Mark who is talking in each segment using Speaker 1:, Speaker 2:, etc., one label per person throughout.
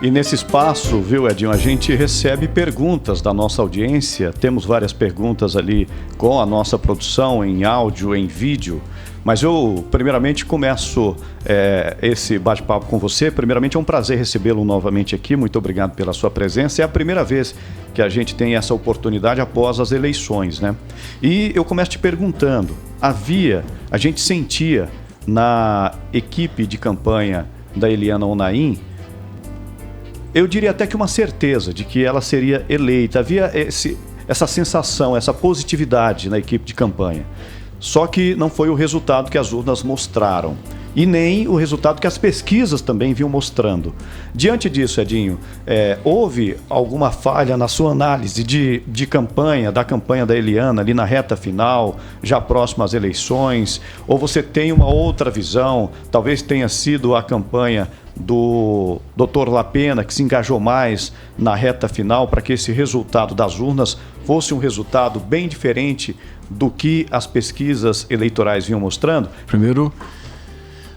Speaker 1: E nesse espaço, viu, Edinho, a gente recebe perguntas da nossa audiência. Temos várias perguntas ali com a nossa produção em áudio, em vídeo. Mas eu, primeiramente, começo esse bate-papo com você. Primeiramente, é um prazer recebê-lo novamente aqui. Muito obrigado pela sua presença. É a primeira vez que a gente tem essa oportunidade após as eleições, né? E eu começo te perguntando, a gente sentia na equipe de campanha da Eliana Onaim, eu diria até que uma certeza de que ela seria eleita. Havia essa sensação, essa positividade na equipe de campanha. Só que não foi o resultado que as urnas mostraram. E nem o resultado que as pesquisas também vinham mostrando. Diante disso, Edinho, houve alguma falha na sua análise de campanha, da campanha da Eliana, ali na reta final, já próximo às eleições? Ou você tem uma outra visão? Talvez tenha sido a campanha do Dr. Lapena, que se engajou mais na reta final para que esse resultado das urnas fosse um resultado bem diferente do que as pesquisas eleitorais vinham mostrando?
Speaker 2: Primeiro,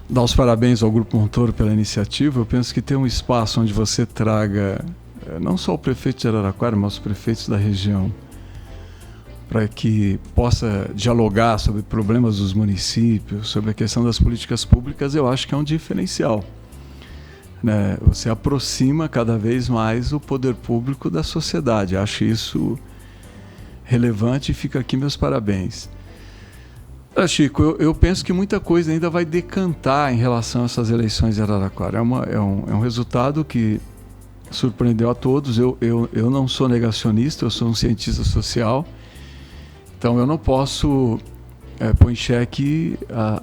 Speaker 2: dar os parabéns ao Grupo Montoro pela iniciativa. Eu penso que ter um espaço onde você traga não só o prefeito de Araraquara, mas os prefeitos da região, para que possa dialogar sobre problemas dos municípios, sobre a questão das políticas públicas, eu acho que é um diferencial. Você aproxima cada vez mais o poder público da sociedade. Acho isso relevante e fica aqui meus parabéns. Chico, eu penso que muita coisa ainda vai decantar em relação a essas eleições de Araraquara. É um resultado que surpreendeu a todos. Eu não sou negacionista, eu sou um cientista social, então eu não posso pôr em xeque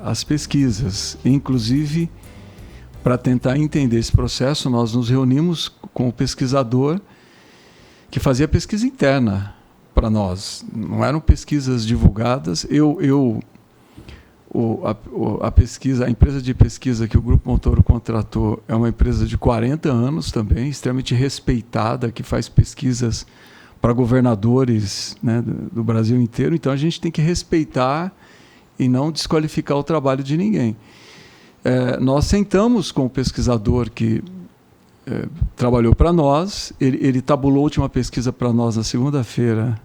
Speaker 2: as pesquisas. Inclusive, para tentar entender esse processo, nós nos reunimos com o pesquisador que fazia pesquisa interna para nós. Não eram pesquisas divulgadas. A empresa de pesquisa que o Grupo Montoro contratou é uma empresa de 40 anos também, extremamente respeitada, que faz pesquisas para governadores, né, do Brasil inteiro. Então a gente tem que respeitar e não desqualificar o trabalho de ninguém. Nós sentamos com o pesquisador que trabalhou para nós, ele tabulou a última pesquisa para nós na segunda-feira,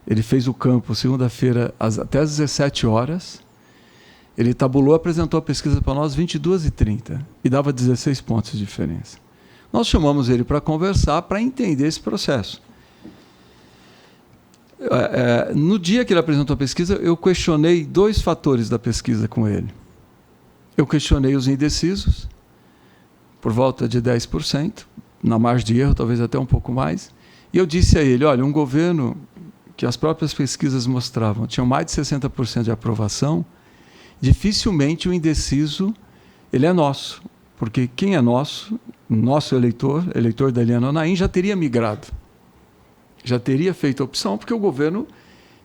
Speaker 2: ele fez o campo segunda-feira até às 17 horas, ele tabulou, apresentou a pesquisa para nós 22h30 e dava 16 pontos de diferença. Nós chamamos ele para conversar, para entender esse processo. No dia que ele apresentou a pesquisa, eu questionei 2 fatores da pesquisa com ele. Eu questionei os indecisos, por volta de 10%, na margem de erro, talvez até um pouco mais. E eu disse a ele, olha, um governo que as próprias pesquisas mostravam tinha mais de 60% de aprovação, dificilmente o indeciso ele é nosso. Porque quem é nosso eleitor da Eliana Onaim, já teria migrado. Já teria feito a opção, porque o governo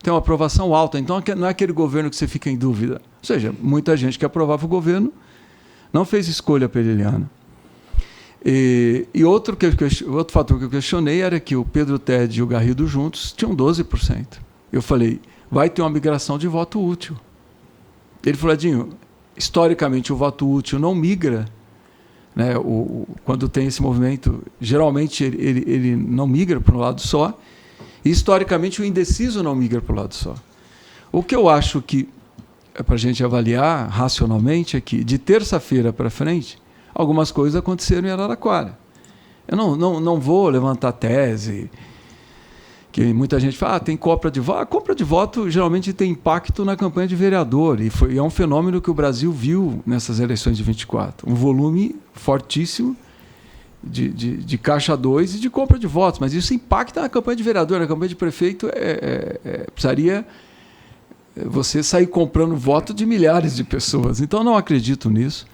Speaker 2: tem uma aprovação alta. Então, não é aquele governo que você fica em dúvida. Ou seja, muita gente que aprovava o governo não fez escolha pela Eliana. E outro fator que eu questionei era que o Pedro Tede e o Garrido juntos tinham 12%. Eu falei, vai ter uma migração de voto útil. Ele falou, Edinho, historicamente o voto útil não migra, né? Quando tem esse movimento, geralmente ele não migra para um lado só, e historicamente o indeciso não migra para o lado só. O que eu acho que é para a gente avaliar racionalmente é que de terça-feira para frente, algumas coisas aconteceram em Araraquara. Eu não vou levantar tese, que muita gente fala, tem compra de voto. A compra de voto geralmente tem impacto na campanha de vereador, e é um fenômeno que o Brasil viu nessas eleições de 24. Um volume fortíssimo de caixa 2 e de compra de votos, mas isso impacta na campanha de vereador. Na campanha de prefeito precisaria você sair comprando voto de milhares de pessoas. Então, não acredito nisso.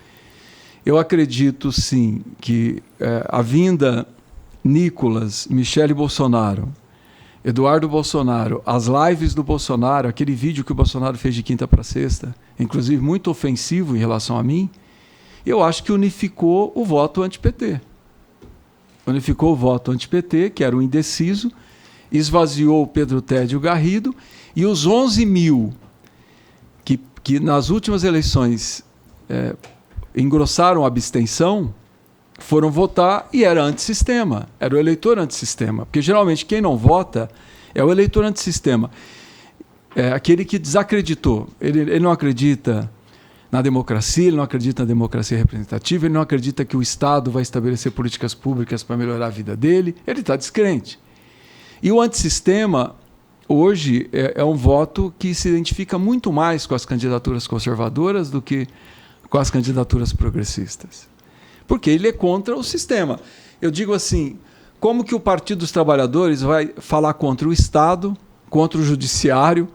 Speaker 2: Eu acredito, sim, que a vinda Nicolas, Michele Bolsonaro, Eduardo Bolsonaro, as lives do Bolsonaro, aquele vídeo que o Bolsonaro fez de quinta para sexta, inclusive muito ofensivo em relação a mim, eu acho que unificou o voto anti-PT. Unificou o voto anti-PT, que era o indeciso, esvaziou o Pedro Tede e o Garrido, e os 11 mil que nas últimas eleições engrossaram a abstenção, foram votar e era antissistema, era o eleitor antissistema, porque geralmente quem não vota é o eleitor antissistema, é aquele que desacreditou, ele não acredita na democracia, ele não acredita na democracia representativa, ele não acredita que o Estado vai estabelecer políticas públicas para melhorar a vida dele, ele está descrente. E o antissistema, hoje, é um voto que se identifica muito mais com as candidaturas conservadoras do que com as candidaturas progressistas. Porque ele é contra o sistema. Eu digo assim, como que o Partido dos Trabalhadores vai falar contra o Estado, contra o Judiciário,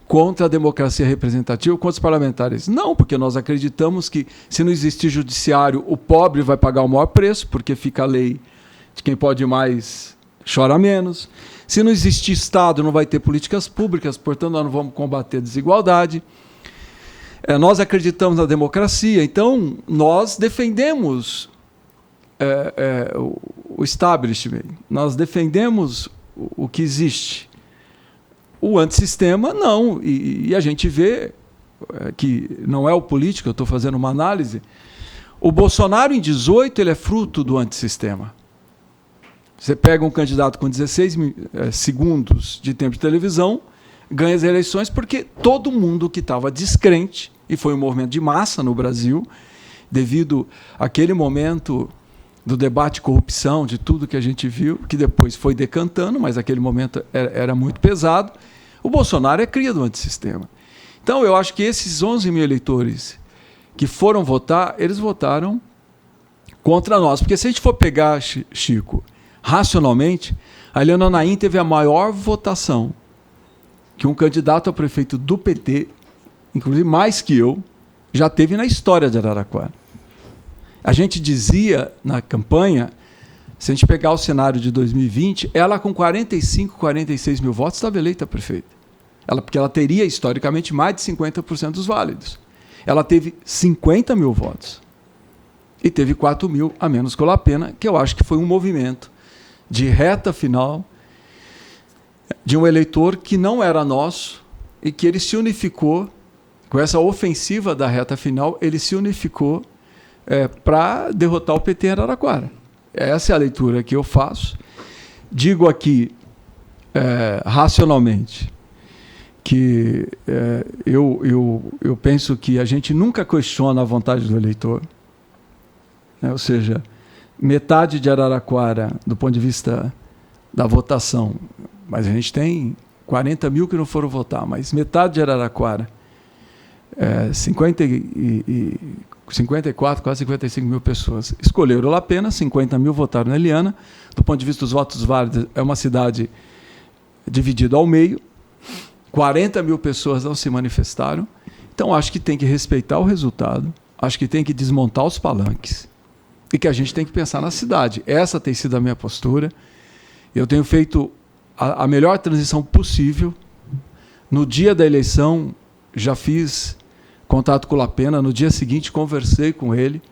Speaker 2: contra a democracia representativa, contra os parlamentares? Não, porque nós acreditamos que se não existir Judiciário, o pobre vai pagar o maior preço, porque fica a lei de quem pode mais chora menos. Se não existir Estado, não vai ter políticas públicas, portanto, nós não vamos combater a desigualdade. Nós acreditamos na democracia, então nós defendemos o establishment, nós defendemos o que existe. O antissistema, não. E a gente vê que não é o político, eu estou fazendo uma análise. O Bolsonaro, em 18, ele é fruto do antissistema. Você pega um candidato com 16 segundos de tempo de televisão, ganha as eleições porque todo mundo que estava descrente, e foi um movimento de massa no Brasil, devido àquele momento do debate corrupção, de tudo que a gente viu, que depois foi decantando, mas aquele momento era muito pesado. O Bolsonaro é cria do antissistema. Então, eu acho que esses 11 mil eleitores que foram votar, eles votaram contra nós. Porque se a gente for pegar, Chico, racionalmente, a Eliana Naim teve a maior votação que um candidato a prefeito do PT, inclusive mais que eu, já teve na história de Araraquara. A gente dizia na campanha, se a gente pegar o cenário de 2020, ela com 45, 46 mil votos estava eleita prefeita. Porque ela teria, historicamente, mais de 50% dos válidos. Ela teve 50 mil votos. E teve 4 mil a menos que o Lapena, que eu acho que foi um movimento de reta final de um eleitor que não era nosso e que ele se unificou, com essa ofensiva da reta final, ele se unificou para derrotar o PT em Araraquara. Essa é a leitura que eu faço. Digo aqui, racionalmente, que eu penso que a gente nunca questiona a vontade do eleitor. Ou seja, metade de Araraquara, do ponto de vista da votação, mas a gente tem 40 mil que não foram votar, mas metade de Araraquara, 54, quase 55 mil pessoas escolheram o Lapena, 50 mil votaram na Eliana. Do ponto de vista dos votos válidos, é uma cidade dividida ao meio. 40 mil pessoas não se manifestaram. Então, acho que tem que respeitar o resultado, acho que tem que desmontar os palanques e que a gente tem que pensar na cidade. Essa tem sido a minha postura. Eu tenho feito a melhor transição possível. No dia da eleição, já fiz contato com o Lapena, no dia seguinte conversei com ele.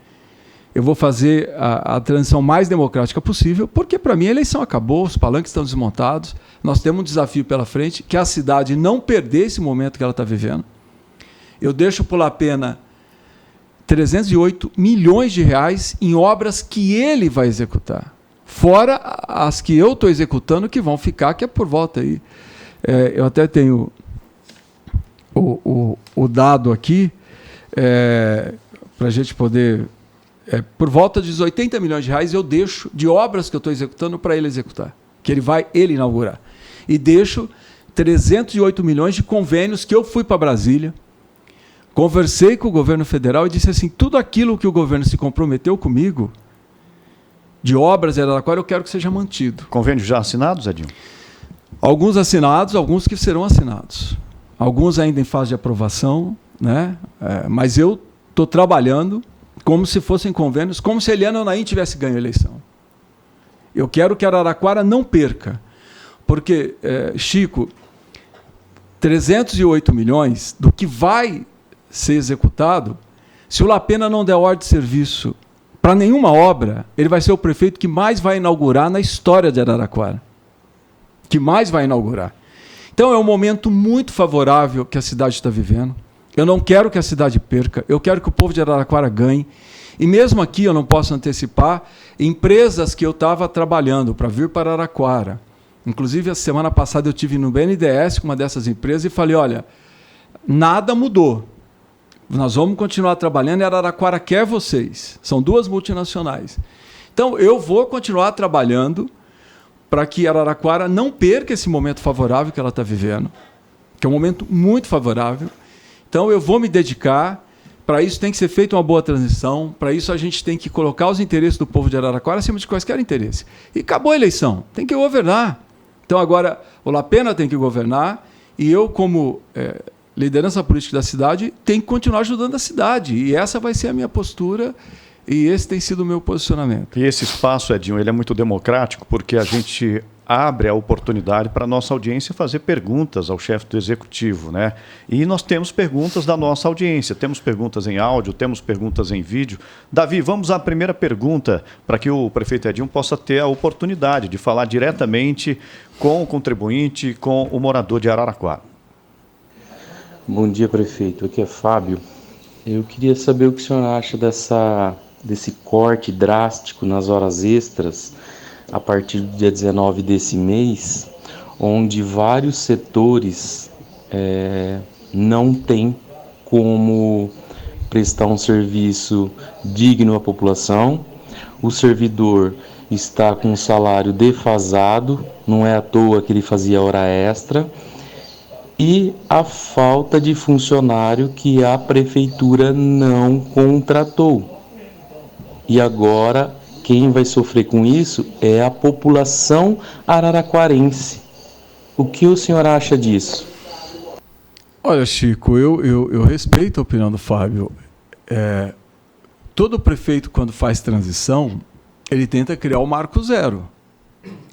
Speaker 2: Eu vou fazer a transição mais democrática possível, porque para mim a eleição acabou, os palanques estão desmontados, nós temos um desafio pela frente, que é a cidade não perder esse momento que ela está vivendo. Eu deixo para o Lapena 308 milhões de reais em obras que ele vai executar, fora as que eu estou executando, que vão ficar, que é por volta aí. Eu até tenho o dado aqui, para a gente poder... por volta de 80 milhões de reais eu deixo de obras que eu estou executando para ele executar, que ele inaugurar. E deixo 308 milhões de convênios que eu fui para Brasília, conversei com o governo federal e disse assim, tudo aquilo que o governo se comprometeu comigo, de obras em Araraquara, eu quero que seja mantido.
Speaker 1: Convênios já assinados, Edinho?
Speaker 2: Alguns assinados, alguns que serão assinados. Alguns ainda em fase de aprovação, né? Mas eu estou trabalhando como se fossem convênios, como se a Eliana Naim tivesse ganho a eleição. Eu quero que Araraquara não perca, porque, Chico, 308 milhões do que vai ser executado, se o Lapena não der ordem de serviço para nenhuma obra, ele vai ser o prefeito que mais vai inaugurar na história de Araraquara. Que mais vai inaugurar. Então é um momento muito favorável que a cidade está vivendo. Eu não quero que a cidade perca, eu quero que o povo de Araraquara ganhe. E mesmo aqui eu não posso antecipar empresas que eu estava trabalhando para vir para Araraquara. Inclusive, a semana passada eu estive no BNDES com uma dessas empresas e falei, olha, nada mudou. Nós vamos continuar trabalhando e Araraquara quer vocês. São 2 multinacionais. Então, eu vou continuar trabalhando para que Araraquara não perca esse momento favorável que ela está vivendo, que é um momento muito favorável. Então, eu vou me dedicar. Para isso tem que ser feita uma boa transição. Para isso a gente tem que colocar os interesses do povo de Araraquara acima de quaisquer interesse. E acabou a eleição. Tem que governar. Então, agora, o Lapena tem que governar e eu, como liderança política da cidade, tenho que continuar ajudando a cidade. E essa vai ser a minha postura e esse tem sido o meu posicionamento.
Speaker 1: E esse espaço, Edinho, ele é muito democrático porque a gente abre a oportunidade para a nossa audiência fazer perguntas ao chefe do Executivo, né? E nós temos perguntas da nossa audiência, temos perguntas em áudio, temos perguntas em vídeo. Davi, vamos à primeira pergunta para que o prefeito Edinho possa ter a oportunidade de falar diretamente com o contribuinte, com o morador de Araraquara.
Speaker 3: Bom dia, prefeito. Aqui é Fábio. Eu queria saber o que o senhor acha desse corte drástico nas horas extras a partir do dia 19 desse mês, onde vários setores não têm como prestar um serviço digno à população. O servidor está com um salário defasado, não é à toa que ele fazia hora extra, e a falta de funcionário que a prefeitura não contratou. E agora quem vai sofrer com isso é a população araraquarense. O que o senhor acha disso?
Speaker 2: Olha, Chico, eu respeito a opinião do Fábio. Todo prefeito, quando faz transição, ele tenta criar o marco zero.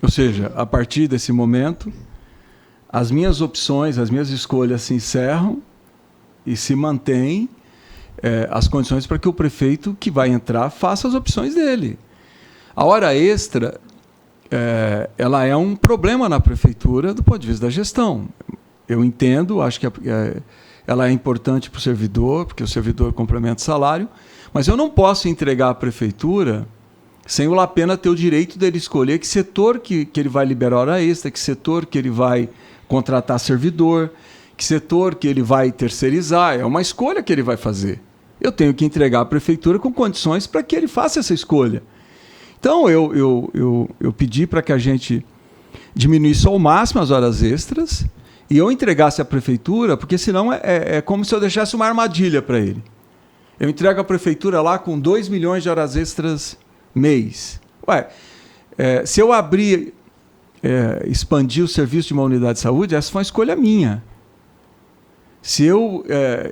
Speaker 2: Ou seja, a partir desse momento, as minhas opções, as minhas escolhas se encerram e se mantêm as condições para que o prefeito que vai entrar faça as opções dele. A hora extra, ela é um problema na prefeitura do ponto de vista da gestão. Eu entendo, acho que ela é importante para o servidor, porque o servidor complementa o salário, mas eu não posso entregar à prefeitura sem o Lapena ter o direito dele escolher que setor que ele vai liberar hora extra, que setor que ele vai contratar servidor, que setor que ele vai terceirizar. É uma escolha que ele vai fazer. Eu tenho que entregar à prefeitura com condições para que ele faça essa escolha. Então, eu pedi para que a gente diminuísse ao máximo as horas extras e eu entregasse à prefeitura, porque senão é como se eu deixasse uma armadilha para ele. Eu entrego à prefeitura lá com 2 milhões de horas extras mês. Se eu abrir, expandir o serviço de uma unidade de saúde, essa foi uma escolha minha. Se eu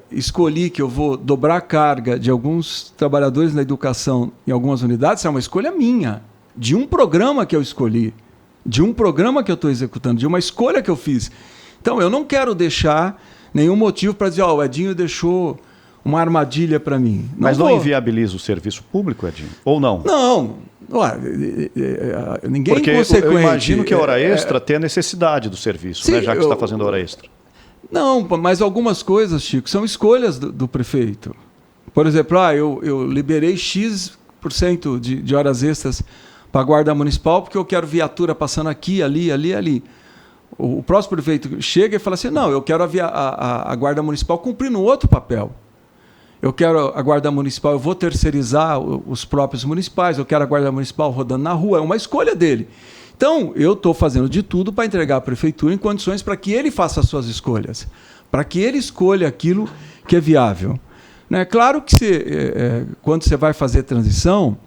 Speaker 2: escolhi que eu vou dobrar a carga de alguns trabalhadores na educação em algumas unidades, é uma escolha minha, de um programa que eu escolhi, de um programa que eu estou executando, de uma escolha que eu fiz. Então, eu não quero deixar nenhum motivo para dizer, o Edinho deixou uma armadilha para mim.
Speaker 1: Mas não inviabiliza o serviço público, Edinho? Ou não?
Speaker 2: Não. Ninguém
Speaker 1: porque
Speaker 2: consequente.
Speaker 1: Eu imagino que a hora extra tem a necessidade do serviço, né, já que está fazendo hora extra.
Speaker 2: Não, mas algumas coisas, Chico, são escolhas do prefeito. Por exemplo, eu liberei X% de horas extras para a Guarda Municipal porque eu quero viatura passando aqui, ali. O próximo prefeito chega e fala assim, não, eu quero a Guarda Municipal cumprindo outro papel. Eu quero a Guarda Municipal, eu vou terceirizar os próprios municipais, eu quero a Guarda Municipal rodando na rua, é uma escolha dele. Então, eu estou fazendo de tudo para entregar à prefeitura em condições para que ele faça as suas escolhas, para que ele escolha aquilo que é viável. Claro que quando você vai fazer transição,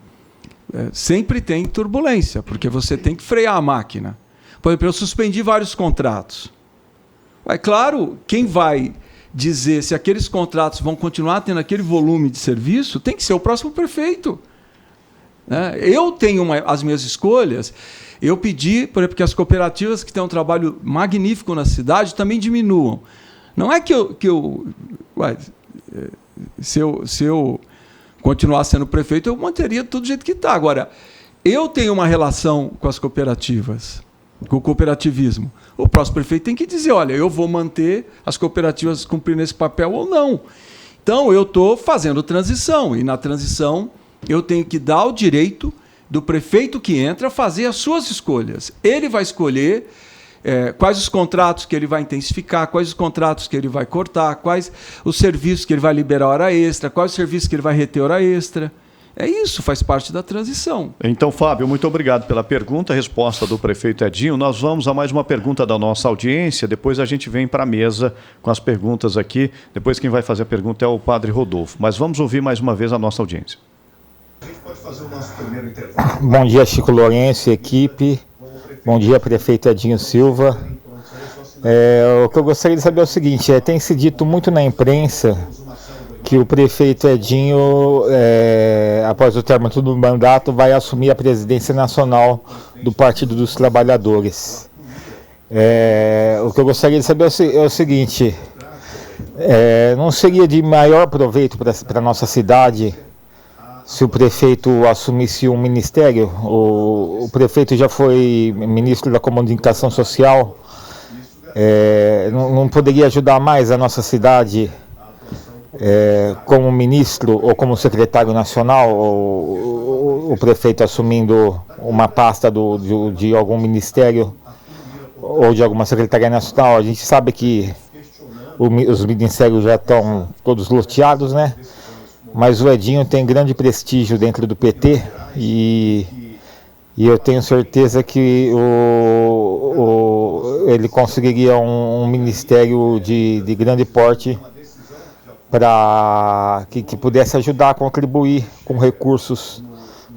Speaker 2: sempre tem turbulência, porque você tem que frear a máquina. Por exemplo, eu suspendi vários contratos. Claro, quem vai dizer se aqueles contratos vão continuar tendo aquele volume de serviço tem que ser o próximo prefeito. Eu tenho as minhas escolhas. Eu pedi, por exemplo, que as cooperativas que têm um trabalho magnífico na cidade também diminuam. Não é que se eu continuar sendo prefeito, eu manteria tudo do jeito que está. Agora, eu tenho uma relação com as cooperativas, com o cooperativismo. O próximo prefeito tem que dizer, olha, eu vou manter as cooperativas cumprindo esse papel ou não. Então, eu estou fazendo transição, e na transição Eu tenho que dar o direito do prefeito que entra fazer as suas escolhas. Ele vai escolher quais os contratos que ele vai intensificar, quais os contratos que ele vai cortar, quais os serviços que ele vai liberar hora extra, quais os serviços que ele vai reter hora extra. É isso, faz parte da transição.
Speaker 1: Então, Fábio, muito obrigado pela pergunta, a resposta do prefeito Edinho. Nós vamos a mais uma pergunta da nossa audiência, depois a gente vem para a mesa com as perguntas aqui. Depois quem vai fazer a pergunta é o padre Rodolfo. Mas vamos ouvir mais uma vez a nossa audiência. A gente pode fazer o nosso primeiro intervalo.
Speaker 4: Bom dia, Chico Lourenço e equipe. Bom dia, prefeito Edinho Silva. O que eu gostaria de saber é o seguinte, tem se dito muito na imprensa que o prefeito Edinho, após o término do mandato, vai assumir a presidência nacional do Partido dos Trabalhadores. O que eu gostaria de saber é o seguinte, não seria de maior proveito para a nossa cidade se o prefeito assumisse um ministério? O prefeito já foi ministro da Comunicação Social, não poderia ajudar mais a nossa cidade como ministro ou como secretário nacional, o prefeito assumindo uma pasta de algum ministério ou de alguma secretaria nacional? A gente sabe que os ministérios já estão todos loteados, né? Mas o Edinho tem grande prestígio dentro do PT e eu tenho certeza que ele conseguiria um ministério de grande porte para que pudesse ajudar a contribuir com recursos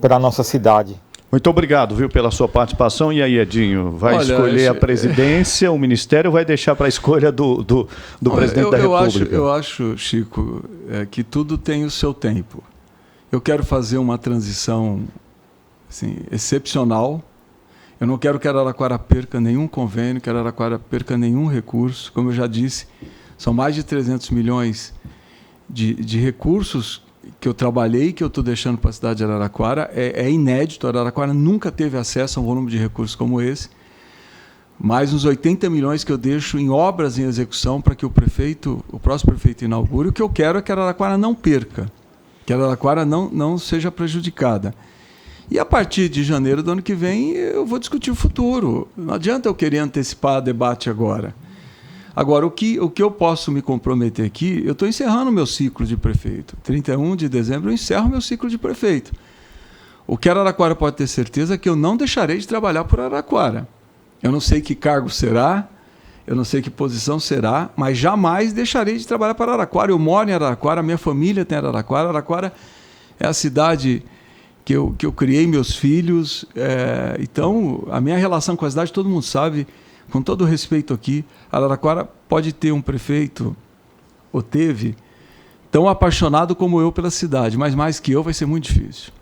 Speaker 4: para a nossa cidade.
Speaker 1: Muito obrigado, viu, pela sua participação. E aí, Edinho, vai escolher a presidência, o ministério, ou vai deixar para a escolha do presidente da República?
Speaker 2: Eu acho, Chico, que tudo tem o seu tempo. Eu quero fazer uma transição assim, excepcional. Eu não quero que Araraquara perca nenhum convênio, que Araraquara perca nenhum recurso. Como eu já disse, são mais de 300 milhões de recursos que eu trabalhei, que eu estou deixando para a cidade de Araraquara. É inédito, Araraquara nunca teve acesso a um volume de recursos como esse. Mais uns 80 milhões que eu deixo em obras em execução para que o próximo prefeito inaugure. O que eu quero é que Araraquara não perca, que Araraquara não seja prejudicada. E a partir de janeiro do ano que vem eu vou discutir o futuro. Não adianta eu querer antecipar debate agora. Agora, o que eu posso me comprometer aqui, eu estou encerrando o meu ciclo de prefeito. 31 de dezembro eu encerro o meu ciclo de prefeito. O que Araraquara pode ter certeza é que eu não deixarei de trabalhar por Araraquara. Eu não sei que cargo será, eu não sei que posição será, mas jamais deixarei de trabalhar para Araraquara. Eu moro em Araraquara, minha família tem Araraquara. Araraquara é a cidade que eu criei meus filhos. Então, a minha relação com a cidade, todo mundo sabe. Com todo o respeito aqui, Araraquara pode ter um prefeito, ou teve, tão apaixonado como eu pela cidade, mas mais que eu vai ser muito difícil.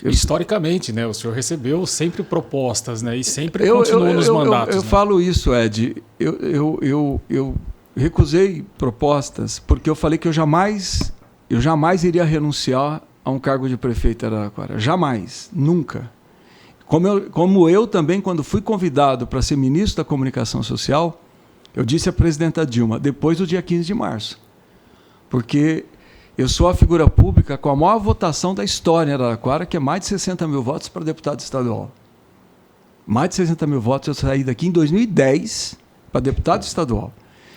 Speaker 5: Historicamente, né, o senhor recebeu sempre propostas, né, e sempre continuou nos mandatos.
Speaker 2: Eu falo isso, Ed, eu recusei propostas porque eu falei que eu jamais iria renunciar a um cargo de prefeito de Araraquara. Jamais, nunca. Como eu também, quando fui convidado para ser ministro da Comunicação Social, eu disse à presidenta Dilma, depois do dia 15 de março. Porque eu sou a figura pública com a maior votação da história em Araraquara, que é mais de 60 mil votos para deputado estadual. Mais de 60 mil votos, eu saí daqui em 2010 para deputado estadual.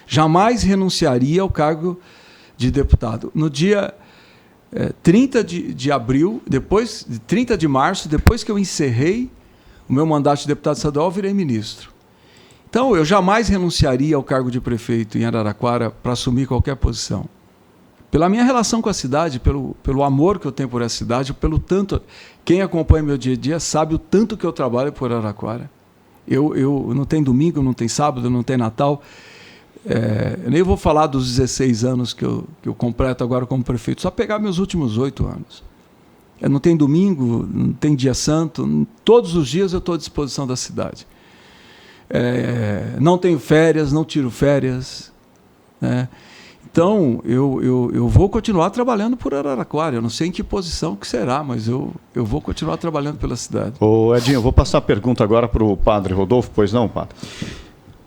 Speaker 2: Jamais renunciaria ao cargo de deputado. No dia 30 de abril, depois de 30 de março, depois que eu encerrei o meu mandato de deputado estadual, eu virei ministro. Então, eu jamais renunciaria ao cargo de prefeito em Araraquara para assumir qualquer posição. Pela minha relação com a cidade, pelo amor que eu tenho por essa cidade, pelo tanto... Quem acompanha meu dia a dia sabe o tanto que eu trabalho por Araraquara. Eu não tem domingo, não tem sábado, não tem Natal... Eu nem vou falar dos 16 anos que eu completo agora como prefeito, só pegar meus últimos 8 anos. Não tem domingo, não tem dia santo, todos os dias eu estou à disposição da cidade. Não tenho férias, não tiro férias. Né? Então, eu vou continuar trabalhando por Araraquara. Eu não sei em que posição que será, mas eu vou continuar trabalhando pela cidade.
Speaker 1: Ô Edinho, eu vou passar a pergunta agora para o padre Rodolfo, pois não, padre?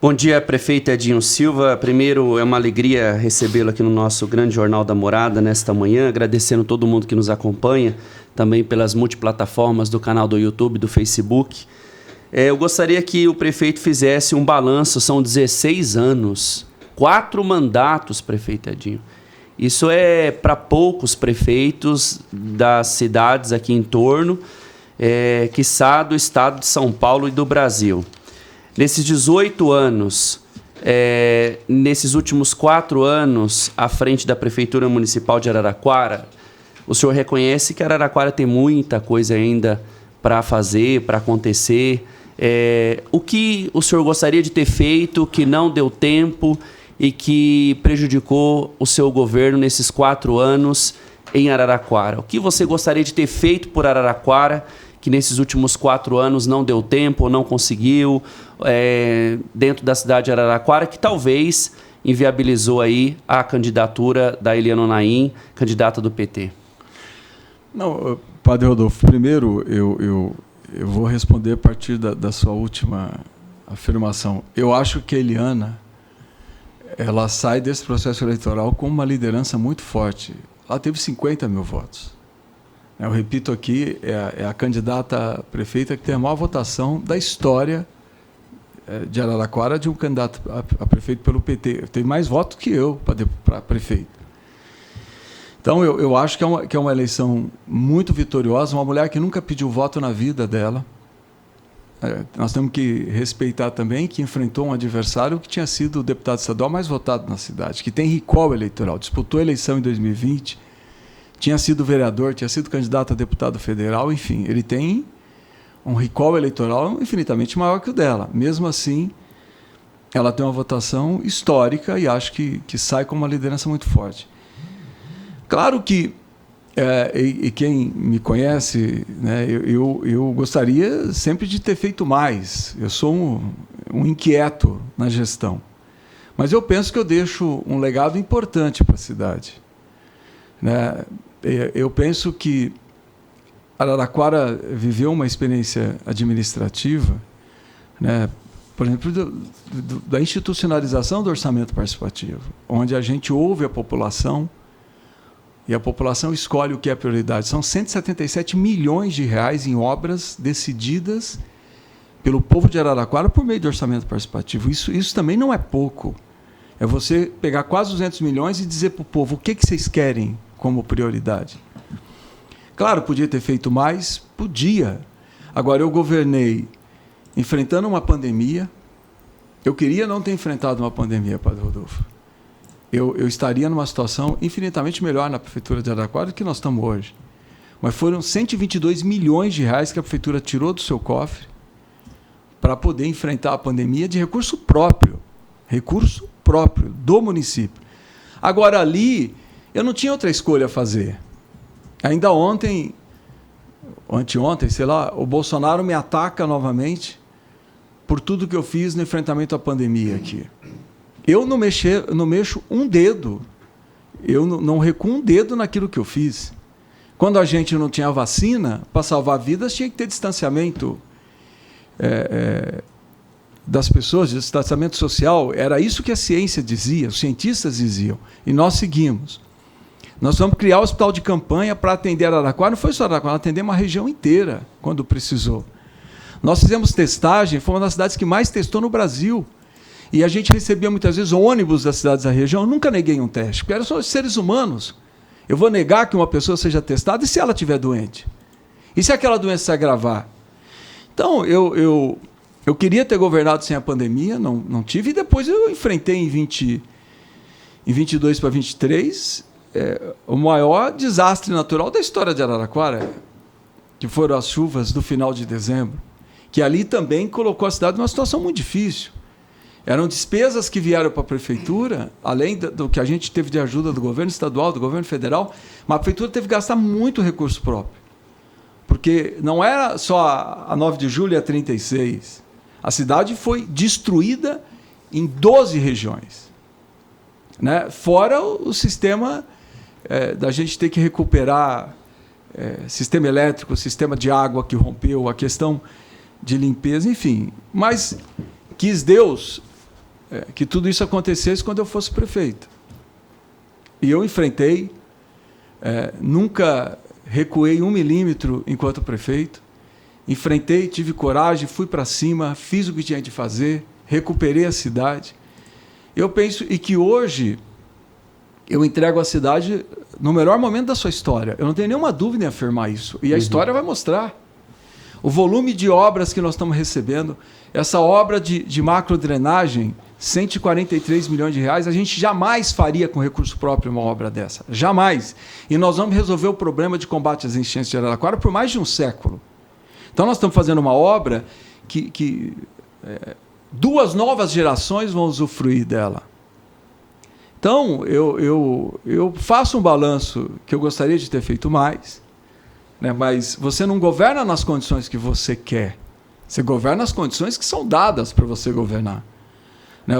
Speaker 6: Bom dia, prefeito Edinho Silva. Primeiro, é uma alegria recebê-lo aqui no nosso grande Jornal da Morada nesta manhã, agradecendo todo mundo que nos acompanha, também pelas multiplataformas do canal do YouTube, do Facebook. Eu gostaria que o prefeito fizesse um balanço, são 16 anos, 4 mandatos, prefeito Edinho. Isso é para poucos prefeitos das cidades aqui em torno, quiçá do estado de São Paulo e do Brasil. Nesses 18 anos, nesses últimos 4 anos, à frente da Prefeitura Municipal de Araraquara, o senhor reconhece que Araraquara tem muita coisa ainda para fazer, para acontecer. O que o senhor gostaria de ter feito, que não deu tempo e que prejudicou o seu governo nesses 4 anos em Araraquara? O que você gostaria de ter feito por Araraquara, que nesses últimos 4 anos não deu tempo, não conseguiu, dentro da cidade de Araraquara, que talvez inviabilizou aí a candidatura da Eliana Onaim, candidata do PT?
Speaker 2: Não, Padre Rodolfo, primeiro eu vou responder a partir da sua última afirmação. Eu acho que a Eliana, ela sai desse processo eleitoral com uma liderança muito forte. Ela teve 50 mil votos. Eu repito aqui, é a candidata a prefeita que tem a maior votação da história de Araraquara de um candidato a prefeito pelo PT. Teve mais votos que eu para prefeito. Então, eu acho que é uma eleição muito vitoriosa, uma mulher que nunca pediu voto na vida dela. Nós temos que respeitar também que enfrentou um adversário que tinha sido o deputado estadual mais votado na cidade, que tem recall eleitoral, disputou a eleição em 2020, tinha sido vereador, tinha sido candidato a deputado federal, enfim, ele tem um recall eleitoral infinitamente maior que o dela. Mesmo assim, ela tem uma votação histórica e acho que sai com uma liderança muito forte. Claro que, e quem me conhece, né, eu gostaria sempre de ter feito mais. Eu sou um inquieto na gestão. Mas eu penso que eu deixo um legado importante para a cidade. Né? Eu penso que Araraquara viveu uma experiência administrativa, né, por exemplo, da institucionalização do orçamento participativo, onde a gente ouve a população e a população escolhe o que é prioridade. São 177 milhões de reais em obras decididas pelo povo de Araraquara por meio do orçamento participativo. Isso também não é pouco. É você pegar quase 200 milhões e dizer para o povo o que vocês querem como prioridade. Claro, podia ter feito mais? Podia. Agora, eu governei enfrentando uma pandemia. Eu queria não ter enfrentado uma pandemia, Padre Rodolfo. Eu estaria numa situação infinitamente melhor na Prefeitura de Araraquara do que nós estamos hoje. Mas foram 122 milhões de reais que a Prefeitura tirou do seu cofre para poder enfrentar a pandemia de recurso próprio do município. Agora, ali, eu não tinha outra escolha a fazer. Ainda ontem, anteontem, sei lá, o Bolsonaro me ataca novamente por tudo que eu fiz no enfrentamento à pandemia aqui. Eu não mexo um dedo, eu não recuo um dedo naquilo que eu fiz. Quando a gente não tinha vacina, para salvar vidas, tinha que ter distanciamento das pessoas, distanciamento social. Era isso que a ciência dizia, os cientistas diziam, e nós seguimos. Nós vamos criar o hospital de campanha para atender Araraquara. Não foi só Araraquara, atender uma região inteira, quando precisou. Nós fizemos testagem, foi uma das cidades que mais testou no Brasil. E a gente recebia muitas vezes ônibus das cidades da região. Eu nunca neguei um teste, porque eram só seres humanos. Eu vou negar que uma pessoa seja testada e se ela estiver doente? E se aquela doença se agravar? Então, eu queria ter governado sem a pandemia, não tive, e depois eu enfrentei em 22 para 23 o maior desastre natural da história de Araraquara, que foram as chuvas do final de dezembro, que ali também colocou a cidade numa situação muito difícil. Eram despesas que vieram para a prefeitura, além do que a gente teve de ajuda do governo estadual, do governo federal, mas a prefeitura teve que gastar muito recurso próprio. Porque não era só a 9 de julho e a 36. A cidade foi destruída em 12 regiões. Né? Fora o sistema da gente ter que recuperar sistema elétrico, sistema de água que rompeu, a questão de limpeza, enfim. Mas quis Deus, que tudo isso acontecesse quando eu fosse prefeito. E eu enfrentei, nunca recuei 1 milímetro enquanto prefeito. Enfrentei, tive coragem, fui para cima, fiz o que tinha de fazer, recuperei a cidade. Eu penso e que hoje eu entrego a cidade no melhor momento da sua história. Eu não tenho nenhuma dúvida em afirmar isso. E a história vai mostrar. O volume de obras que nós estamos recebendo, essa obra de macrodrenagem, 143 milhões de reais, a gente jamais faria com recurso próprio uma obra dessa. Jamais. E nós vamos resolver o problema de combate às enchentes de Araraquara por mais de um século. Então nós estamos fazendo uma obra que 2 novas gerações vão usufruir dela. Então, eu faço um balanço que eu gostaria de ter feito mais, né? Mas você não governa nas condições que você quer. Você governa nas condições que são dadas para você governar. Né?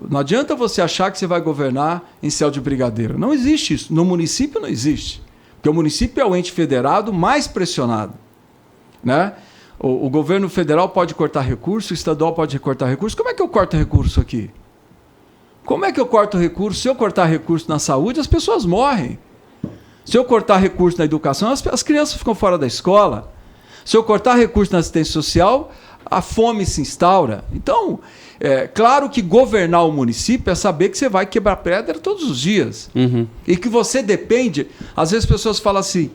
Speaker 2: Não adianta você achar que você vai governar em céu de brigadeiro. Não existe isso. No município não existe. Porque o município é o ente federado mais pressionado. Né? O governo federal pode cortar recurso, o estadual pode cortar recurso. Como é que eu corto recurso aqui? Como é que eu corto recurso? Se eu cortar recurso na saúde, as pessoas morrem. Se eu cortar recurso na educação, as crianças ficam fora da escola. Se eu cortar recurso na assistência social, a fome se instaura. Então, claro que governar o município é saber que você vai quebrar pedra todos os dias. E que você depende... Às vezes as pessoas falam assim,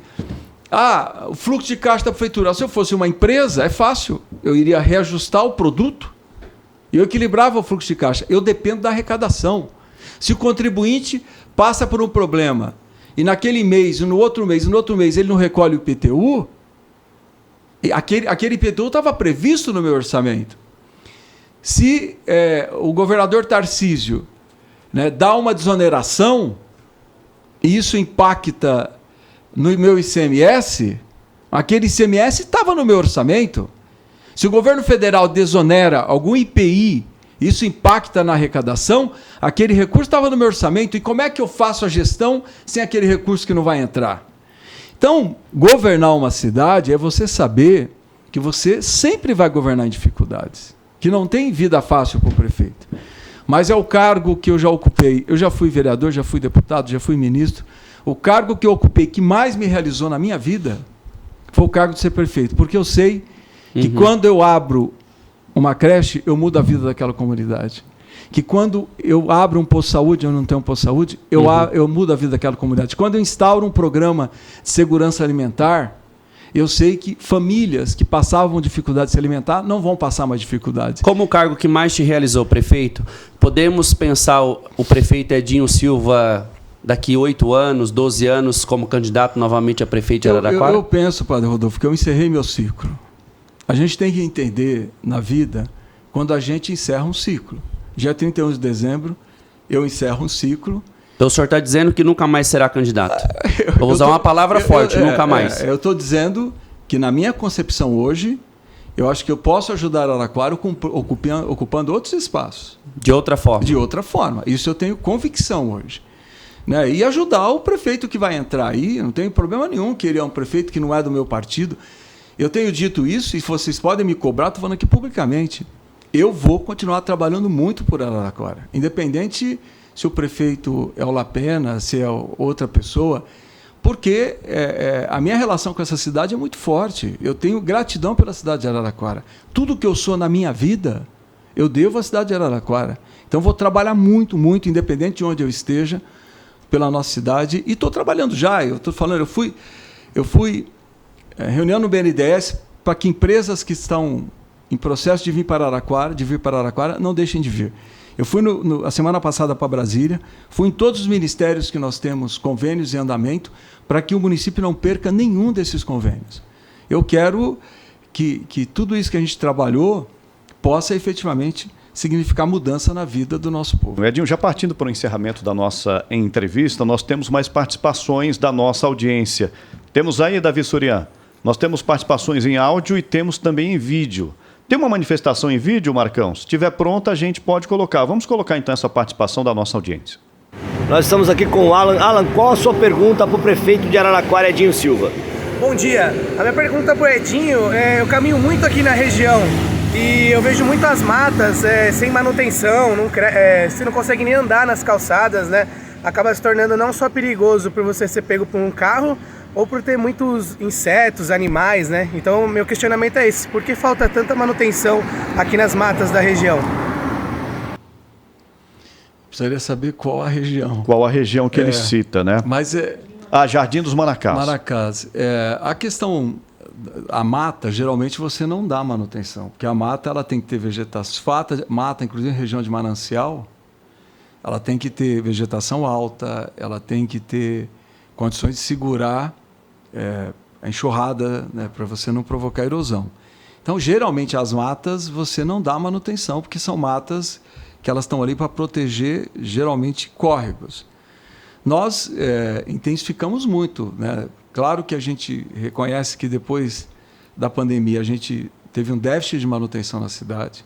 Speaker 2: o fluxo de caixa da prefeitura. Se eu fosse uma empresa, é fácil. Eu iria reajustar o produto e eu equilibrava o fluxo de caixa. Eu dependo da arrecadação. Se o contribuinte passa por um problema e naquele mês, no outro mês, ele não recolhe o IPTU, aquele IPTU estava previsto no meu orçamento. Se o governador Tarcísio, né, dá uma desoneração e isso impacta no meu ICMS, aquele ICMS estava no meu orçamento. Se o governo federal desonera algum IPI, isso impacta na arrecadação, aquele recurso estava no meu orçamento. E como é que eu faço a gestão sem aquele recurso que não vai entrar? Então, governar uma cidade é você saber que você sempre vai governar em dificuldades, que não tem vida fácil para o prefeito. Mas é o cargo que eu já ocupei. Eu já fui vereador, já fui deputado, já fui ministro. O cargo que eu ocupei que mais me realizou na minha vida foi o cargo de ser prefeito, porque eu sei que quando eu abro uma creche, eu mudo a vida daquela comunidade. Que quando eu abro um posto de saúde, eu não tenho um posto de saúde, eu mudo a vida daquela comunidade. Quando eu instauro um programa de segurança alimentar, eu sei que famílias que passavam dificuldade de se alimentar não vão passar mais dificuldades.
Speaker 6: Como o cargo que mais te realizou, prefeito, podemos pensar o prefeito Edinho Silva daqui 8 anos, 12 anos, como candidato novamente a prefeito de Araraquara?
Speaker 2: Eu penso, Padre Rodolfo, que eu encerrei meu ciclo. A gente tem que entender na vida quando a gente encerra um ciclo. Dia 31 de dezembro, eu encerro um ciclo.
Speaker 6: Então o senhor está dizendo que nunca mais será candidato? Vou usar uma palavra forte, nunca mais.
Speaker 2: Eu estou dizendo que na minha concepção hoje, eu acho que eu posso ajudar Araraquara ocupando outros espaços.
Speaker 6: De outra forma?
Speaker 2: De outra forma. Isso eu tenho convicção hoje. Né? E ajudar o prefeito que vai entrar aí, não tem problema nenhum que ele é um prefeito que não é do meu partido. Eu tenho dito isso e vocês podem me cobrar, estou falando aqui publicamente. Eu vou continuar trabalhando muito por Araraquara. Independente se o prefeito é o Lapena, se é outra pessoa, porque a minha relação com essa cidade é muito forte. Eu tenho gratidão pela cidade de Araraquara. Tudo que eu sou na minha vida, eu devo à cidade de Araraquara. Então vou trabalhar muito, muito, independente de onde eu esteja, pela nossa cidade. E estou trabalhando já. Eu estou falando, eu fui reunião no BNDES para que empresas que estão em processo de vir para Araraquara, não deixem de vir. Eu fui a semana passada para Brasília, fui em todos os ministérios que nós temos convênios em andamento, para que o município não perca nenhum desses convênios. Eu quero que tudo isso que a gente trabalhou possa efetivamente significar mudança na vida do nosso povo.
Speaker 1: Edinho, já partindo para o encerramento da nossa entrevista, nós temos mais participações da nossa audiência. Temos aí, Davi Surian, nós temos participações em áudio e temos também em vídeo. Tem uma manifestação em vídeo, Marcão? Se estiver pronta, a gente pode colocar. Vamos colocar então essa participação da nossa audiência.
Speaker 7: Nós estamos aqui com o Alan. Alan, qual a sua pergunta para o prefeito de Araraquara, Edinho Silva?
Speaker 8: Bom dia. A minha pergunta para o Edinho eu caminho muito aqui na região E eu vejo muitas matas sem manutenção, você não consegue nem andar nas calçadas, né? Acaba se tornando não só perigoso por você ser pego por um carro, ou por ter muitos insetos, animais, né? Então, meu questionamento é esse: por que falta tanta manutenção aqui nas matas da região?
Speaker 2: Precisaria saber qual a região.
Speaker 1: Qual a região que ele cita, né?
Speaker 2: Mas
Speaker 1: Jardim dos Maracás.
Speaker 2: Maracás. A questão, a mata, geralmente você não dá manutenção, porque a mata ela tem que ter vegetação. Mata, inclusive em região de manancial, ela tem que ter vegetação alta, ela tem que ter condições de segurar a enxurrada, né, para você não provocar erosão. Então, geralmente, as matas você não dá manutenção, porque são matas que elas estão ali para proteger, geralmente, córregos. Nós intensificamos muito, né? Claro que a gente reconhece que depois da pandemia a gente teve um déficit de manutenção na cidade.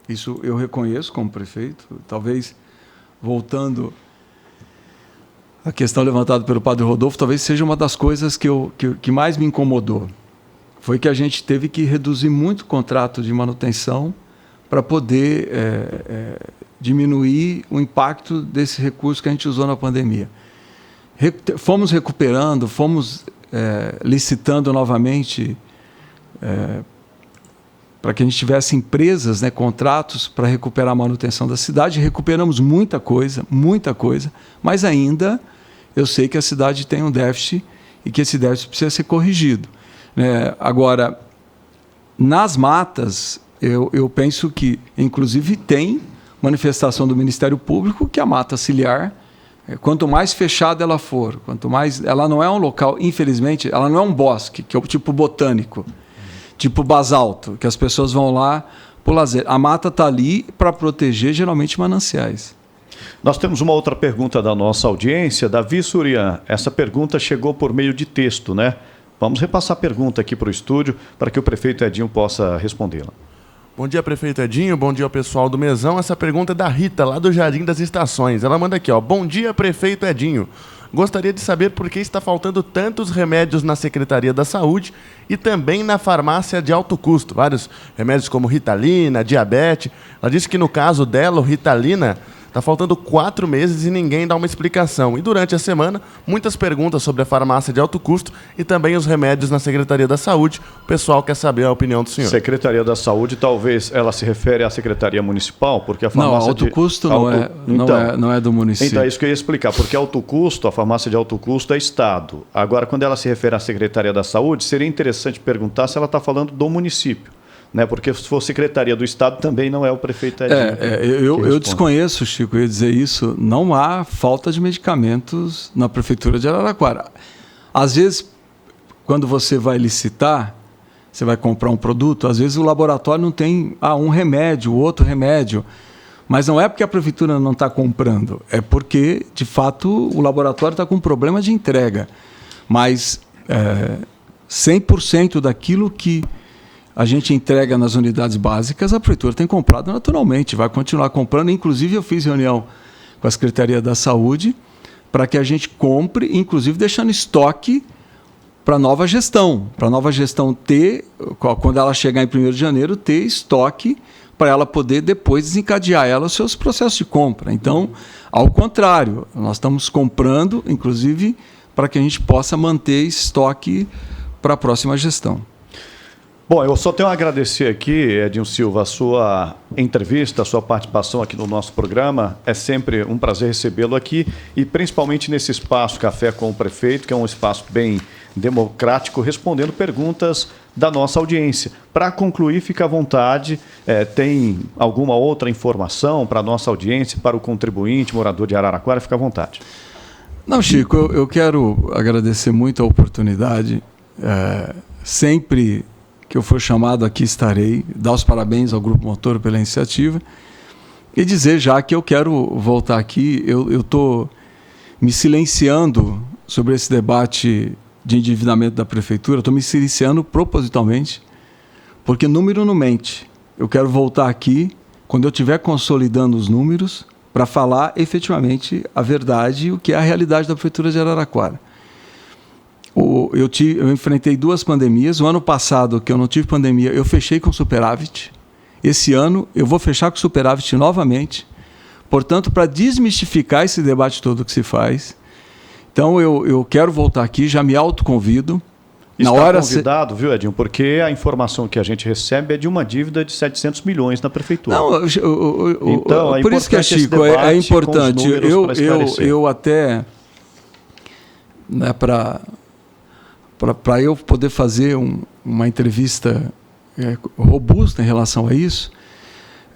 Speaker 2: Isso eu reconheço como prefeito. Talvez, voltando à questão levantada pelo padre Rodolfo, talvez seja uma das coisas que mais me incomodou. Foi que a gente teve que reduzir muito o contrato de manutenção para poder diminuir o impacto desse recurso que a gente usou na pandemia. Fomos recuperando, fomos licitando novamente para que a gente tivesse empresas, né, contratos para recuperar a manutenção da cidade. Recuperamos muita coisa, mas ainda eu sei que a cidade tem um déficit e que esse déficit precisa ser corrigido. Agora, nas matas, eu penso que, inclusive, tem manifestação do Ministério Público que a mata ciliar, quanto mais fechada ela for, quanto mais... Ela não é um local, infelizmente, ela não é um bosque, que é o tipo botânico, tipo basalto, que as pessoas vão lá por lazer. A mata está ali para proteger, geralmente, mananciais.
Speaker 1: Nós temos uma outra pergunta da nossa audiência, Davi Surian. Essa pergunta chegou por meio de texto, né? Vamos repassar a pergunta aqui para o estúdio para que o prefeito Edinho possa respondê-la.
Speaker 9: Bom dia, prefeito Edinho. Bom dia ao pessoal do Mesão. Essa pergunta é da Rita, lá do Jardim das Estações. Ela manda aqui, ó. Bom dia, prefeito Edinho. Gostaria de saber por que está faltando tantos remédios na Secretaria da Saúde e também na farmácia de alto custo. Vários remédios como Ritalina, diabetes. Ela disse que no caso dela, o Ritalina, está faltando 4 meses e ninguém dá uma explicação. E durante a semana, muitas perguntas sobre a farmácia de alto custo e também os remédios na Secretaria da Saúde. O pessoal quer saber a opinião do senhor.
Speaker 1: Secretaria da Saúde, talvez ela se refere à Secretaria Municipal, porque a farmácia...
Speaker 2: Não, alto custo não é do município.
Speaker 1: Então, é isso que eu ia explicar, porque alto custo, a farmácia de alto custo é Estado. Agora, quando ela se refere à Secretaria da Saúde, seria interessante perguntar se ela está falando do município. Né? Porque se for Secretaria do Estado, também não é o prefeito Edinho.
Speaker 2: Eu desconheço, Chico, eu ia dizer isso. Não há falta de medicamentos na Prefeitura de Araraquara. Às vezes, quando você vai licitar, você vai comprar um produto, às vezes o laboratório não tem um remédio, outro remédio. Mas não é porque a Prefeitura não está comprando, é porque, de fato, o laboratório está com um problema de entrega. Mas 100% daquilo que a gente entrega nas unidades básicas, a Prefeitura tem comprado naturalmente, vai continuar comprando. Inclusive, eu fiz reunião com a Secretaria da Saúde para que a gente compre, inclusive deixando estoque para a nova gestão. Para a nova gestão ter, quando ela chegar em 1º de janeiro, ter estoque para ela poder depois desencadear os seus processos de compra. Então, ao contrário, nós estamos comprando, inclusive, para que a gente possa manter estoque para a próxima gestão.
Speaker 1: Bom, eu só tenho a agradecer aqui, Edinho Silva, a sua entrevista, a sua participação aqui no nosso programa. É sempre um prazer recebê-lo aqui e principalmente nesse espaço Café com o Prefeito, que é um espaço bem democrático, respondendo perguntas da nossa audiência. Para concluir, fica à vontade, tem alguma outra informação para a nossa audiência, para o contribuinte, morador de Araraquara, fica à vontade.
Speaker 2: Não, Chico, eu quero agradecer muito a oportunidade. Sempre que eu for chamado aqui estarei, dar os parabéns ao Grupo Montoro pela iniciativa e dizer já que eu quero voltar aqui. Eu estou me silenciando sobre esse debate de endividamento da Prefeitura, estou me silenciando propositalmente, porque número não mente. Eu quero voltar aqui quando eu estiver consolidando os números para falar efetivamente a verdade e o que é a realidade da Prefeitura de Araraquara. Eu enfrentei 2 pandemias. O ano passado, que eu não tive pandemia, eu fechei com superávit. esse ano eu vou fechar com superávit novamente. Portanto, para desmistificar esse debate todo que se faz, então eu quero voltar aqui, já me autoconvido.
Speaker 1: Está convidado, viu, Edinho? Porque a informação que a gente recebe é de uma dívida de 700 milhões na prefeitura.
Speaker 2: Não,
Speaker 1: então,
Speaker 2: por isso que é, Chico, é importante. Eu até, né, para eu poder fazer uma entrevista robusta em relação a isso,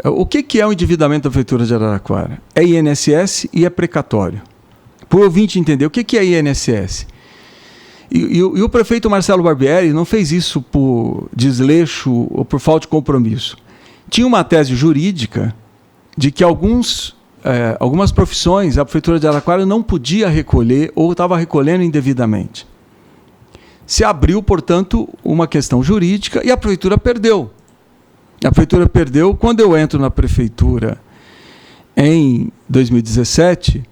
Speaker 2: o que é o endividamento da Prefeitura de Araraquara? É INSS e é precatório. Para o ouvinte entender, o que é INSS? E o prefeito Marcelo Barbieri não fez isso por desleixo ou por falta de compromisso. Tinha uma tese jurídica de que algumas profissões a Prefeitura de Araraquara não podia recolher ou estava recolhendo indevidamente. Se abriu, portanto, uma questão jurídica e a Prefeitura perdeu. A Prefeitura perdeu. Quando eu entro na Prefeitura em 2017,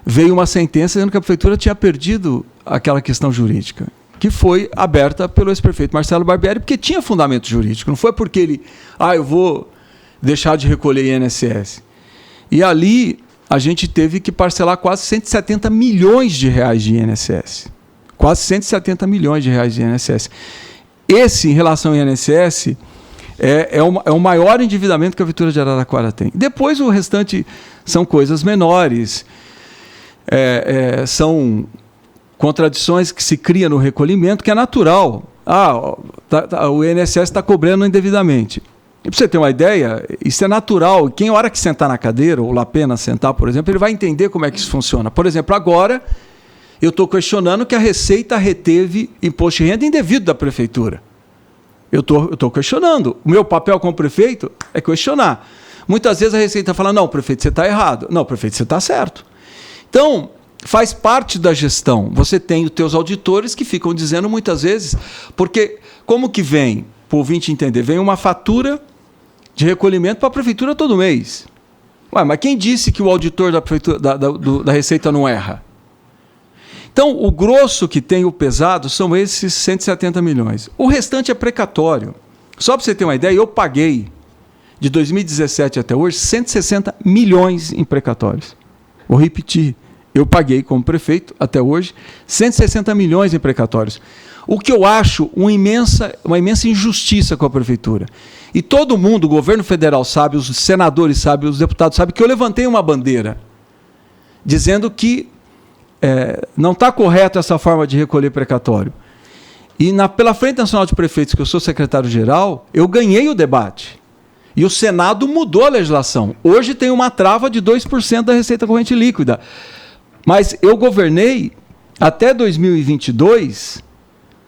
Speaker 2: veio uma sentença dizendo que a Prefeitura tinha perdido aquela questão jurídica, que foi aberta pelo ex-prefeito Marcelo Barbieri, porque tinha fundamento jurídico. Não foi porque ele, eu vou deixar de recolher INSS. E ali a gente teve que parcelar quase 170 milhões de reais de INSS. Quase 170 milhões de reais de INSS. Esse, em relação ao INSS, é o maior endividamento que a Prefeitura de Araraquara tem. Depois, o restante são coisas menores, são contradições que se cria no recolhimento, que é natural. O INSS está cobrando indevidamente. E para você ter uma ideia, isso é natural. Quem, a hora que sentar na cadeira, ou lá pena sentar, por exemplo, ele vai entender como é que isso funciona. Por exemplo, agora, eu estou questionando que a Receita reteve imposto de renda indevido da Prefeitura. Eu estou questionando. O meu papel como prefeito é questionar. Muitas vezes a Receita fala, não, prefeito, você está errado. Não, prefeito, você está certo. Então, faz parte da gestão. Você tem os teus auditores que ficam dizendo muitas vezes, porque como que vem, para o ouvinte entender, vem uma fatura de recolhimento para a Prefeitura todo mês. Mas quem disse que o auditor da, prefeitura, da Receita não erra? Então, o grosso que tem o pesado são esses 170 milhões. O restante é precatório. Só para você ter uma ideia, eu paguei, de 2017 até hoje, 160 milhões em precatórios. Vou repetir. Eu paguei como prefeito, até hoje, 160 milhões em precatórios. O que eu acho uma imensa injustiça com a Prefeitura. E todo mundo, o governo federal sabe, os senadores sabem, os deputados sabem, que eu levantei uma bandeira dizendo que não está correto essa forma de recolher precatório. E pela Frente Nacional de Prefeitos, que eu sou secretário-geral, eu ganhei o debate. E o Senado mudou a legislação. Hoje tem uma trava de 2% da receita corrente líquida. Mas eu governei até 2022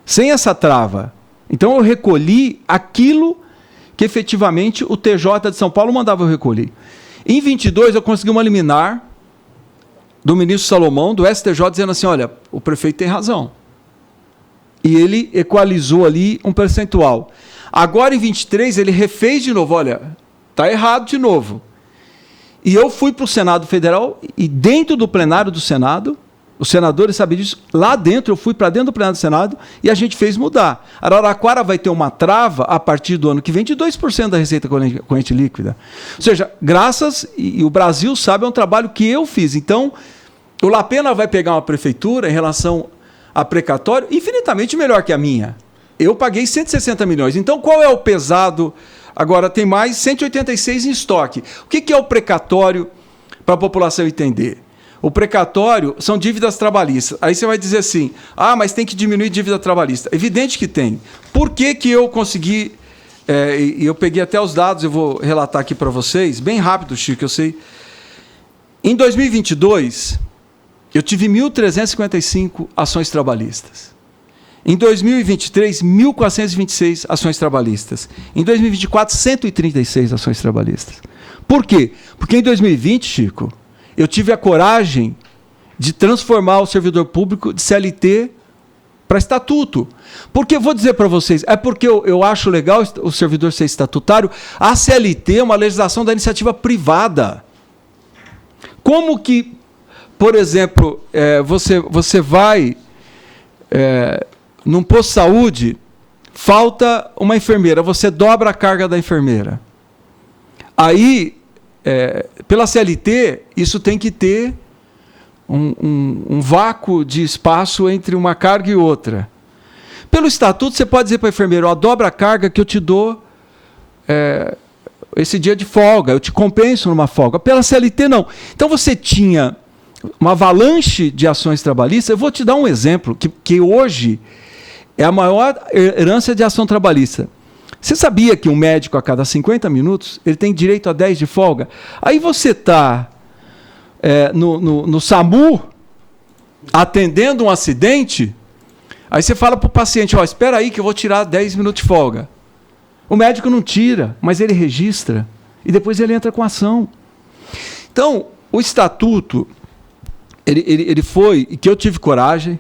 Speaker 2: sem essa trava. Então eu recolhi aquilo que efetivamente o TJ de São Paulo mandava eu recolher. Em 22 eu consegui uma liminar do ministro Salomão, do STJ, dizendo assim, olha, o prefeito tem razão. E ele equalizou ali um percentual. Agora em 23 ele refez de novo, olha, está errado de novo. E eu fui para o Senado Federal e dentro do plenário do Senado, os senadores sabem disso, lá dentro, eu fui para dentro do plenário do Senado e a gente fez mudar. Araraquara vai ter uma trava a partir do ano que vem de 2% da receita corrente líquida. Ou seja, e o Brasil sabe, é um trabalho que eu fiz. Então, o Lapena vai pegar uma prefeitura em relação a precatório infinitamente melhor que a minha. Eu paguei 160 milhões. Então, qual é o pesado? Agora, tem mais 186 em estoque. O que é o precatório para a população entender? O precatório são dívidas trabalhistas. Aí você vai dizer assim, mas tem que diminuir dívida trabalhista. Evidente que tem. Por que eu consegui... eu peguei até os dados, eu vou relatar aqui para vocês, bem rápido, Chico, eu sei. Em 2022, eu tive 1.355 ações trabalhistas. Em 2023, 1.426 ações trabalhistas. Em 2024, 136 ações trabalhistas. Por quê? Porque em 2020, Chico, eu tive a coragem de transformar o servidor público de CLT para estatuto. Porque, vou dizer para vocês, é porque eu acho legal o servidor ser estatutário. A CLT é uma legislação da iniciativa privada. Como que, por exemplo, você vai... num posto de saúde, falta uma enfermeira, você dobra a carga da enfermeira. Aí, pela CLT, isso tem que ter um vácuo de espaço entre uma carga e outra. Pelo estatuto, você pode dizer para o enfermeiro, ó, dobra a carga que eu te dou esse dia de folga, eu te compenso numa folga. Pela CLT, não. Então, você tinha uma avalanche de ações trabalhistas. Eu vou te dar um exemplo, que hoje é a maior herança de ação trabalhista. Você sabia que um médico, a cada 50 minutos, ele tem direito a 10 de folga? Aí você está no SAMU, atendendo um acidente, aí você fala para o paciente, ó, espera aí que eu vou tirar 10 minutos de folga. O médico não tira, mas ele registra, e depois ele entra com ação. Então, o estatuto, ele foi, e que eu tive coragem,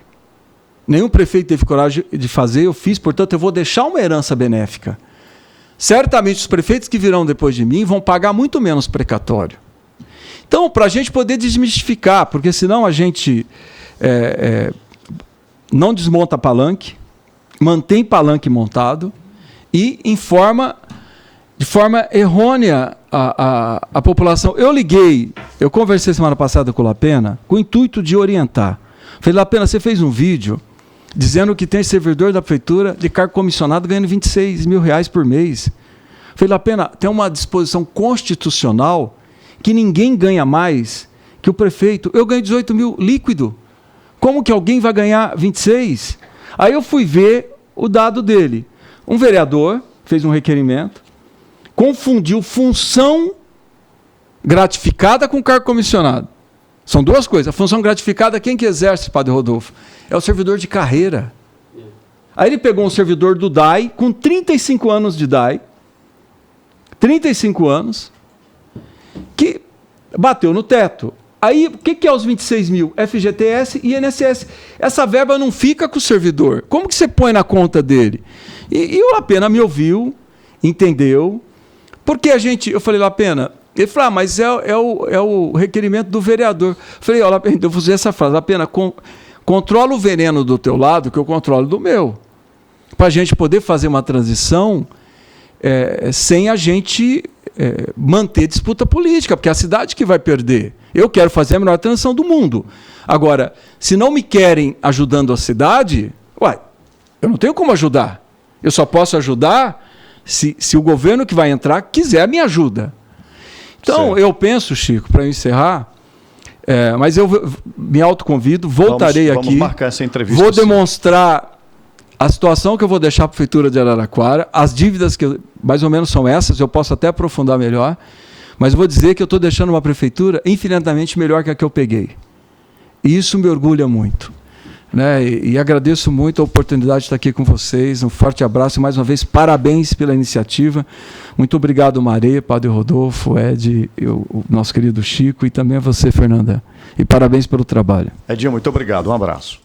Speaker 2: nenhum prefeito teve coragem de fazer, eu fiz, portanto, eu vou deixar uma herança benéfica. Certamente os prefeitos que virão depois de mim vão pagar muito menos precatório. Então, para a gente poder desmistificar, porque senão a gente não desmonta palanque, mantém palanque montado e informa de forma errônea a população. Eu conversei semana passada com o Lapena com o intuito de orientar. Falei, Lapena, você fez um vídeo dizendo que tem servidor da prefeitura de cargo comissionado ganhando R$26 mil por mês. Falei, Lapena, tem uma disposição constitucional que ninguém ganha mais que o prefeito. Eu ganho 18 mil líquido. Como que alguém vai ganhar 26? Aí eu fui ver o dado dele. Um vereador fez um requerimento, confundiu função gratificada com cargo comissionado. São duas coisas. A função gratificada, quem que exerce, Padre Rodolfo? É o servidor de carreira. Aí ele pegou um servidor do DAI, com 35 anos de DAI, 35 anos, que bateu no teto. Aí, o que é os 26 mil? FGTS e INSS. Essa verba não fica com o servidor. Como que você põe na conta dele? E o Lapena me ouviu, entendeu. Porque eu falei, Lapena, ele falou, mas é o requerimento do vereador. Eu falei, Lapena, eu vou usar essa frase, Lapena, controla o veneno do teu lado, que eu controlo do meu. Para a gente poder fazer uma transição sem a gente manter disputa política, porque é a cidade que vai perder. Eu quero fazer a melhor transição do mundo. Agora, se não me querem ajudando a cidade, eu não tenho como ajudar. Eu só posso ajudar se o governo que vai entrar quiser me ajuda. Então, certo. Eu penso, Chico, para encerrar, mas eu me autoconvido, voltarei aqui. Vamos marcar essa entrevista. Vou demonstrar a situação que eu vou deixar para a Prefeitura de Araraquara, as dívidas que mais ou menos são essas, eu posso até aprofundar melhor, mas vou dizer que eu estou deixando uma prefeitura infinitamente melhor que a que eu peguei. E isso me orgulha muito. Né? E agradeço muito a oportunidade de estar aqui com vocês. Um forte abraço e mais uma vez parabéns pela iniciativa. Muito obrigado, Marê, Padre Rodolfo, Ed, o nosso querido Chico e também a você, Fernanda. E parabéns pelo trabalho.
Speaker 1: Edinho, muito obrigado. Um abraço.